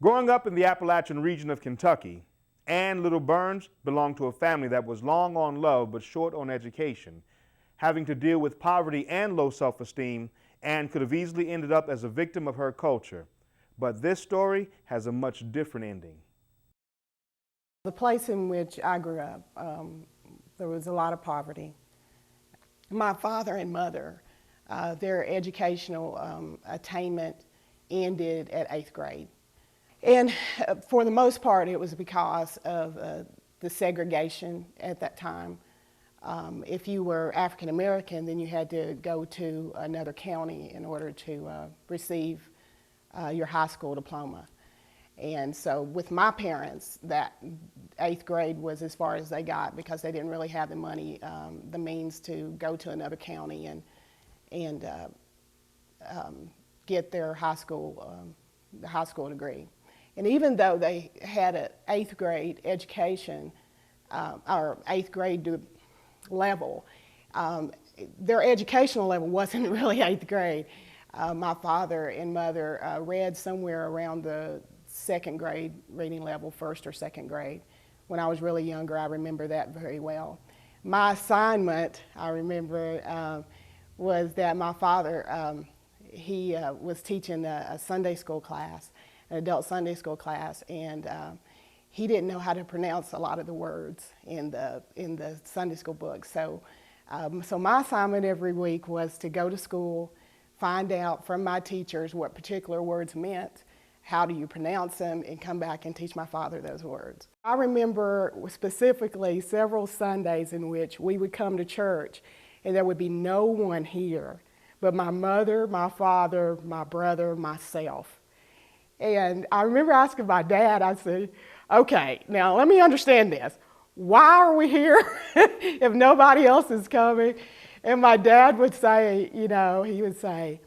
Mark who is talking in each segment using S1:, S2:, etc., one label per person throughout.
S1: Growing up in the Appalachian region of Kentucky, Ann Little Burns belonged to a family that was long on love but short on education. Having to deal with poverty and low self-esteem, Ann could have easily ended up as a victim of her culture. But this story has a much different ending.
S2: The place in which I grew up, there was a lot of poverty. My father and mother, their educational attainment ended at 8th grade. And for the most part, it was because of the segregation at that time. If you were African American, then you had to go to another county in order to receive your high school diploma. And so with my parents, that 8th grade was as far as they got because they didn't really have the money, the means to go to another county and get their high school degree. And even though they had an 8th grade education, or 8th grade level, their educational level wasn't really 8th grade. My father and mother read somewhere around the 2nd grade reading level, 1st or 2nd grade. When I was really younger, I remember that very well. My assignment, I remember, was that my father, he was teaching a Sunday school class, an adult Sunday school class, and he didn't know how to pronounce a lot of the words in the Sunday school book. So my assignment every week was to go to school, find out from my teachers what particular words meant, how do you pronounce them, and come back and teach my father those words. I remember specifically several Sundays in which we would come to church and there would be no one here but my mother, my father, my brother, myself. And I remember asking my dad, I said, okay, now let me understand this. Why are we here if nobody else is coming? And my dad would say, he would say,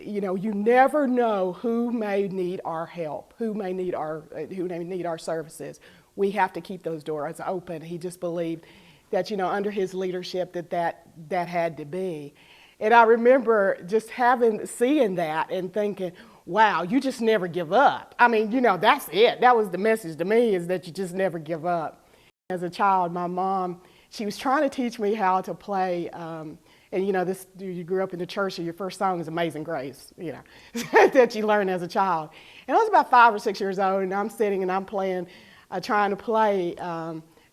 S2: you never know who may need our help, who may need our services. We have to keep those doors open. He just believed that, under his leadership that had to be. And I remember just seeing that and thinking, wow, you just never give up. I mean, that's it. That was the message to me, is that you just never give up. As a child, my mom, she was trying to teach me how to play, and you grew up in the church, so your first song is Amazing Grace, that you learn as a child. And I was about 5 or 6 years old, and I'm sitting and I'm playing, trying to play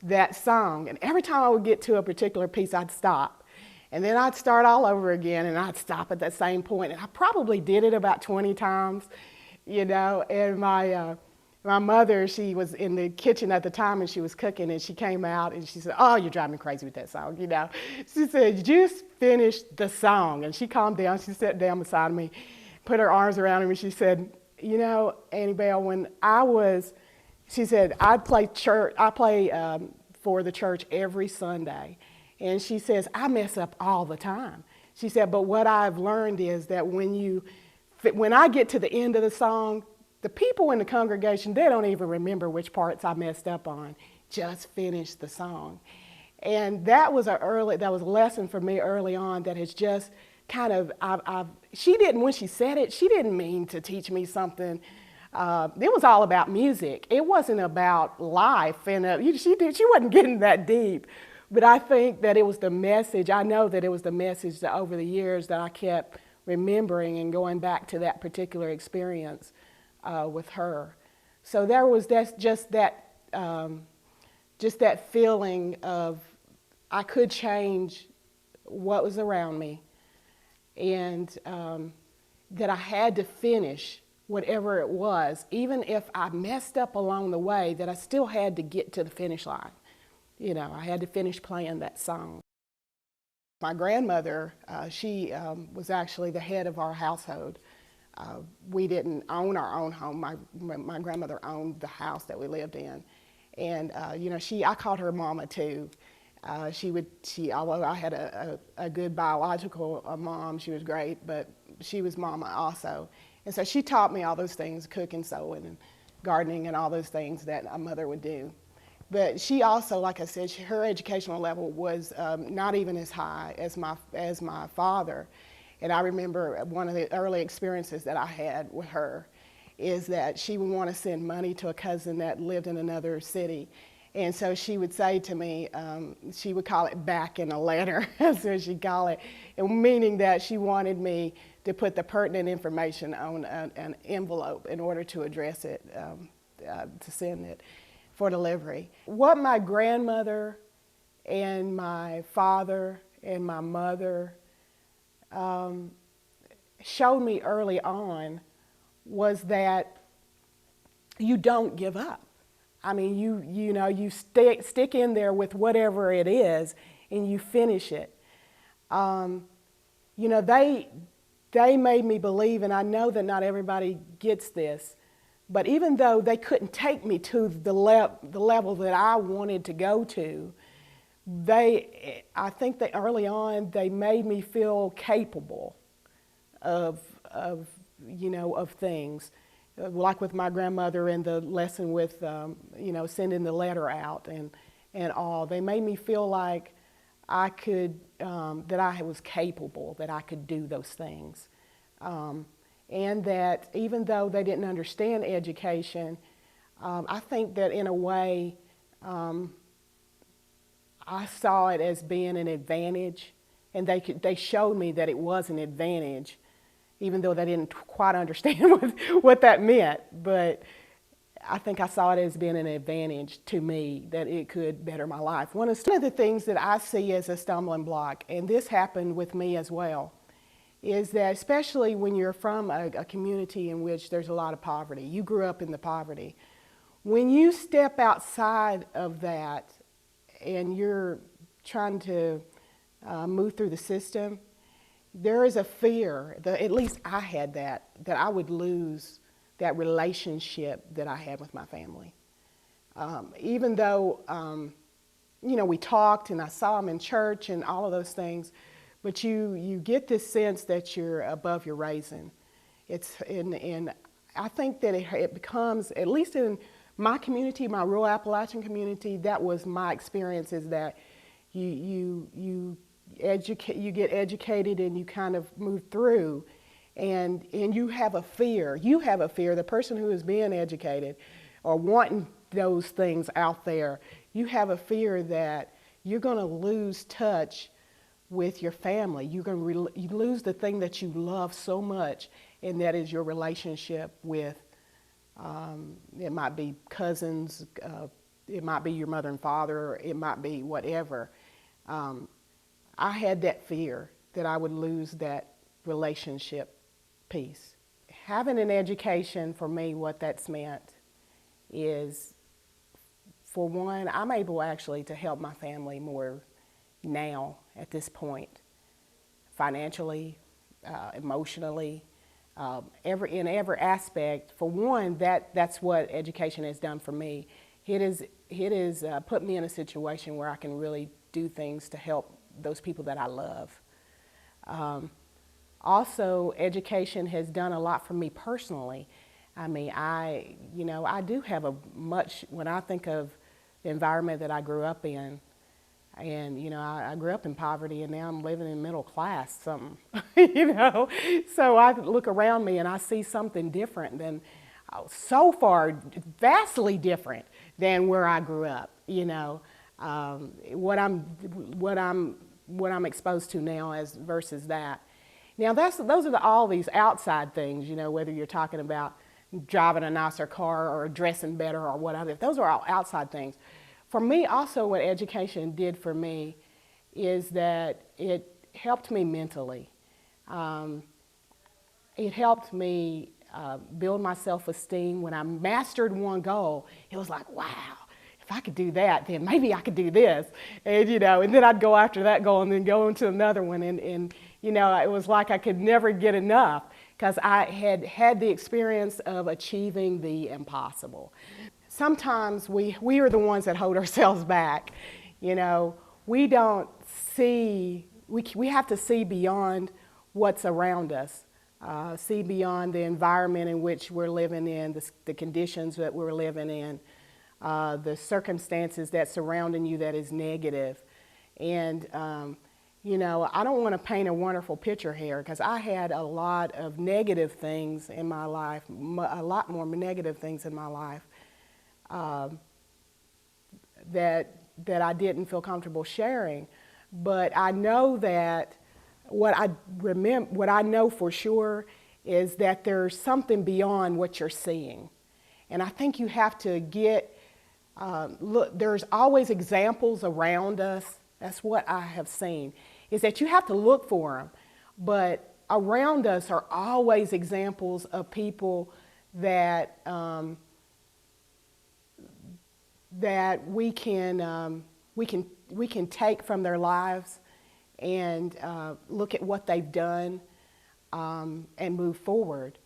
S2: that song. And every time I would get to a particular piece, I'd stop. And then I'd start all over again, and I'd stop at that same point. And I probably did it about 20 times, and my mother, she was in the kitchen at the time, and she was cooking, and she came out, and she said, oh, you're driving me crazy with that song, She said, just finish the song. And she calmed down. She sat down beside me, put her arms around me, and she said, Annie Bell, when she said, I play for the church every Sunday. And she says, I mess up all the time. She said, but what I've learned is that when I get to the end of the song, the people in the congregation, they don't even remember which parts I messed up on. Just finish the song. And that was a lesson for me early on that has just kind of, when she said it, she didn't mean to teach me something. It was all about music. It wasn't about life. And she wasn't getting that deep. But I think that it was the message. I know that it was the message that over the years that I kept remembering and going back to that particular experience with her. So there was just that feeling of I could change what was around me, and that I had to finish whatever it was, even if I messed up along the way, that I still had to get to the finish line. I had to finish playing that song. My grandmother, she was actually the head of our household. We didn't own our own home. My grandmother owned the house that we lived in. And, I called her Mama too. Although I had a good biological mom, she was great, but she was Mama also. And so she taught me all those things, cooking, sewing, and gardening, and all those things that a mother would do. But she also, like I said, her educational level was not even as high as my father. And I remember one of the early experiences that I had with her is that she would want to send money to a cousin that lived in another city. And so she would say to me, she would call it back in a letter, that's what she'd call it, and meaning that she wanted me to put the pertinent information on an envelope in order to address it, to send it for delivery. What my grandmother and my father and my mother showed me early on was that you don't give up. I mean, you stick in there with whatever it is, and you finish it. They made me believe, and I know that not everybody gets this, but even though they couldn't take me to the level that I wanted to go to, I think that early on they made me feel capable of things. Like with my grandmother and the lesson with, sending the letter out and all. They made me feel like I could, that I was capable, that I could do those things. And that even though they didn't understand education, I think that in a way, I saw it as being an advantage, and they showed me that it was an advantage, even though they didn't quite understand what that meant. But I think I saw it as being an advantage to me, that it could better my life. One of the things that I see as a stumbling block, and this happened with me as well, is that especially when you're from a community in which there's a lot of poverty, you grew up in the poverty, when you step outside of that and you're trying to move through the system, there is a fear, at least I had that I would lose that relationship that I had with my family. Even though, we talked and I saw them in church and all of those things, but you get this sense that you're above your raising. And I think that it becomes, at least in my community, my rural Appalachian community, that was my experience, is that you get educated and you kind of move through, and you have a fear. The person who is being educated or wanting those things out there, you have a fear that you're going to lose touch with your family. You're going to you lose the thing that you love so much, and that is your relationship with, it might be cousins, it might be your mother and father, it might be whatever. I had that fear that I would lose that relationship piece. Having an education, for me, what that's meant is, for one, I'm able actually to help my family more now at this point, financially, emotionally, in every aspect. For one, that's what education has done for me. It has put me in a situation where I can really do things to help those people that I love. Also, education has done a lot for me personally. I mean, I do have when I think of the environment that I grew up in, and, I grew up in poverty, and now I'm living in middle class, something, So I look around me and I see something different than, so far, vastly different than where I grew up, what I'm exposed to now versus that. Now those are all these outside things, whether you're talking about driving a nicer car or dressing better or whatever. Those are all outside things. For me, also, what education did for me is that it helped me mentally. It helped me build my self-esteem. When I mastered one goal, it was like, wow, if I could do that, then maybe I could do this. And, and then I'd go after that goal and then go into another one. And it was like I could never get enough, because I had the experience of achieving the impossible. Sometimes we are the ones that hold ourselves back. We don't see, we have to see beyond what's around us, see beyond the environment in which we're living in, the conditions that we're living in, the circumstances that surrounding you that is negative. And You know, I don't want to paint a wonderful picture here because I had a lot of negative things in my life, a lot more negative things in my life that I didn't feel comfortable sharing. But I know that what I know for sure is that there's something beyond what you're seeing. And I think you have to look, there's always examples around us. That's what I have seen, is that you have to look for them. But around us are always examples of people that, that we can take from their lives and look at what they've done and move forward.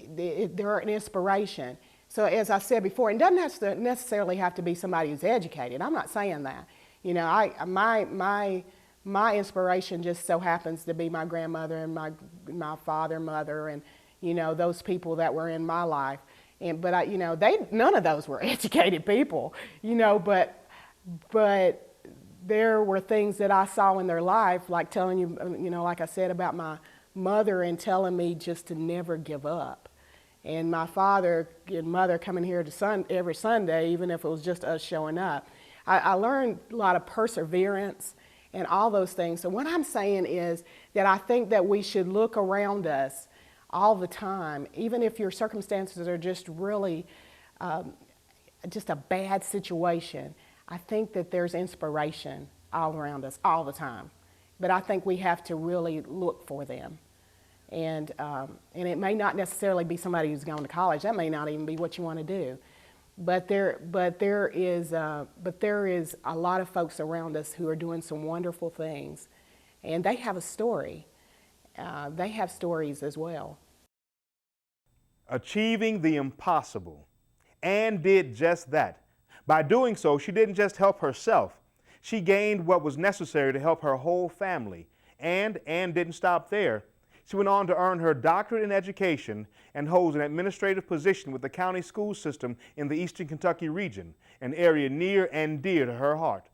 S2: They're an inspiration. So as I said before, it doesn't necessarily have to be somebody who's educated. I'm not saying that. You know, my inspiration just so happens to be my grandmother and my father, mother, and you know, those people that were in my life. But you know, none of those were educated people. You know, but there were things that I saw in their life, like telling you, you know, like I said about my mother and telling me just to never give up. And my father and mother coming here to every Sunday, even if it was just us showing up. I learned a lot of perseverance and all those things. So what I'm saying is that I think that we should look around us all the time, even if your circumstances are just really just a bad situation. I think that there's inspiration all around us all the time. But I think we have to really look for them. And it may not necessarily be somebody who's gone to college. That may not even be what you want to do. But there is a lot of folks around us who are doing some wonderful things, and they have a story. They have stories as well.
S1: Achieving the impossible, Ann did just that. By doing so, she didn't just help herself. She gained what was necessary to help her whole family. And Ann didn't stop there. She went on to earn her doctorate in education and holds an administrative position with the county school system in the Eastern Kentucky region, an area near and dear to her heart.